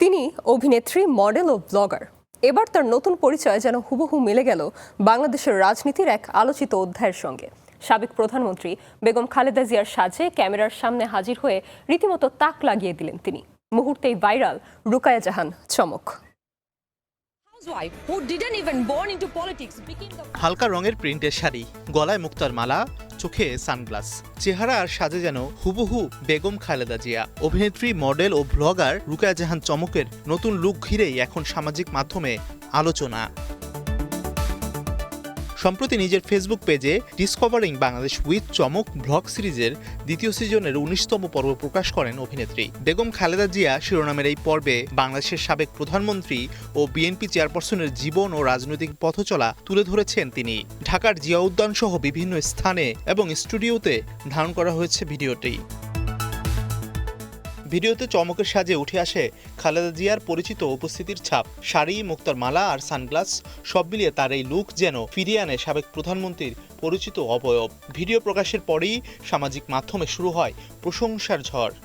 তিনি অভিনেত্রী, মডেল ও ব্লগার। এবার তার নতুন পরিচয় যেন হুবহু মিলে গেল বাংলাদেশের রাজনীতির এক আলোচিত অধ্যায়ের সঙ্গে। সাবেক প্রধানমন্ত্রী বেগম খালেদা জিয়ার সাজে ক্যামেরার সামনে হাজির হয়ে রীতিমতো তাক লাগিয়ে দিলেন তিনি। মুহূর্তেই ভাইরাল রুকায়া জাহান চমক। হালকা রঙের প্রিন্টের শাড়ি, গলায় মুক্তার মালা, চোখে সানগ্লাস, চেহারা আর সাজে যেন হুবহু বেগম খালেদা জিয়া। অভিনেত্রী, মডেল ও ব্লগার রুকায়া জাহান চমকের নতুন লুক ঘিরেই এখন সামাজিক মাধ্যমে আলোচনা। সম্প্রতি নিজের ফেসবুক পেজে ডিসকভারিং বাংলাদেশ উইথ চমক ব্লগ সিরিজের দ্বিতীয় সিজনের ১৯তম পর্ব প্রকাশ করেন অভিনেত্রী। বেগম খালেদা জিয়া শিরোনামের এই পর্বে বাংলাদেশের সাবেক প্রধানমন্ত্রী ও বিএনপি চেয়ারপারসনের জীবন ও রাজনৈতিক পথচলা তুলে ধরেছেন তিনি। ঢাকার জিয়া উদ্যান সহ বিভিন্ন স্থানে এবং স্টুডিওতে ধারণ করা হয়েছে ভিডিওটি। ভিডিওতে চমকের সাজে উঠে আসে খালেদা জিয়ার পরিচিত উপস্থিতির ছাপ। শাড়ি, মুক্তার মালা আর সানগ্লাস সব মিলিয়ে তার এই লুক যেন ফিরিয়ে আনে সাবেক প্রধানমন্ত্রীর পরিচিত অবয়ব। ভিডিও প্রকাশের পরেই সামাজিক মাধ্যমে শুরু হয় প্রশংসার ঝড়।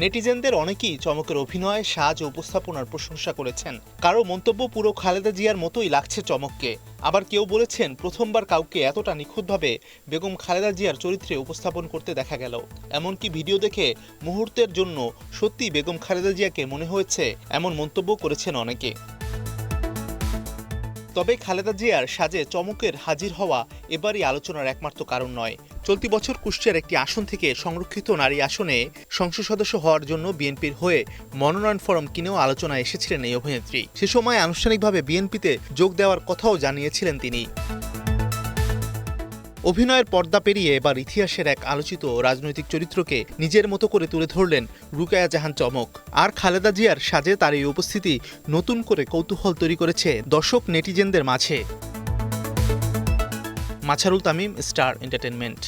নেটিজেনদের অনেকেই চমকের অভিনয়, সাজ ও উপস্থাপনার প্রশংসা করেছেন। কারো মন্তব্য, পুরো খালেদা জিয়ার মতোই লাগছে চমককে। আবার কেউ বলেছেন, প্রথমবার কাউকে এতটা নিখুঁতভাবে বেগম খালেদা জিয়ার চরিত্রে উপস্থাপন করতে দেখা গেল। এমনকি ভিডিও দেখে মুহূর্তের জন্য সত্যি বেগম খালেদা জিয়াকে মনে হয়েছে, এমন মন্তব্য করেছেন অনেকে। তবে খালেদা জিয়ার সাজে চমকের হাজির হওয়া এবারই আলোচনার একমাত্র কারণ নয়। চলতি বছর কুষ্টিয়ার একটি আসন থেকে সংরক্ষিত নারী আসনে সংসদ সদস্য হওয়ার জন্য বিএনপির হয়ে মনোনয়ন ফরম কিনেও আলোচনায় এসেছিলেন এই অভিনেত্রী। সে সময় আনুষ্ঠানিকভাবে বিএনপিতে যোগ দেওয়ার কথাও জানিয়েছিলেন তিনি। অভিনয়ের পর্দা পেরিয়ে এবার ইতিহাসের এক আলোচিত রাজনৈতিক চরিত্রকে নিজের মতো করে তুলে ধরলেন রুকায়া জাহান চমক। আর খালেদা জিয়ার সাজে তার এই উপস্থিতি নতুন করে কৌতূহল তৈরি করেছে দর্শক নেটিজেনদের মাঝে। মাছারুল তামিম, স্টার এন্টারটেইনমেন্ট।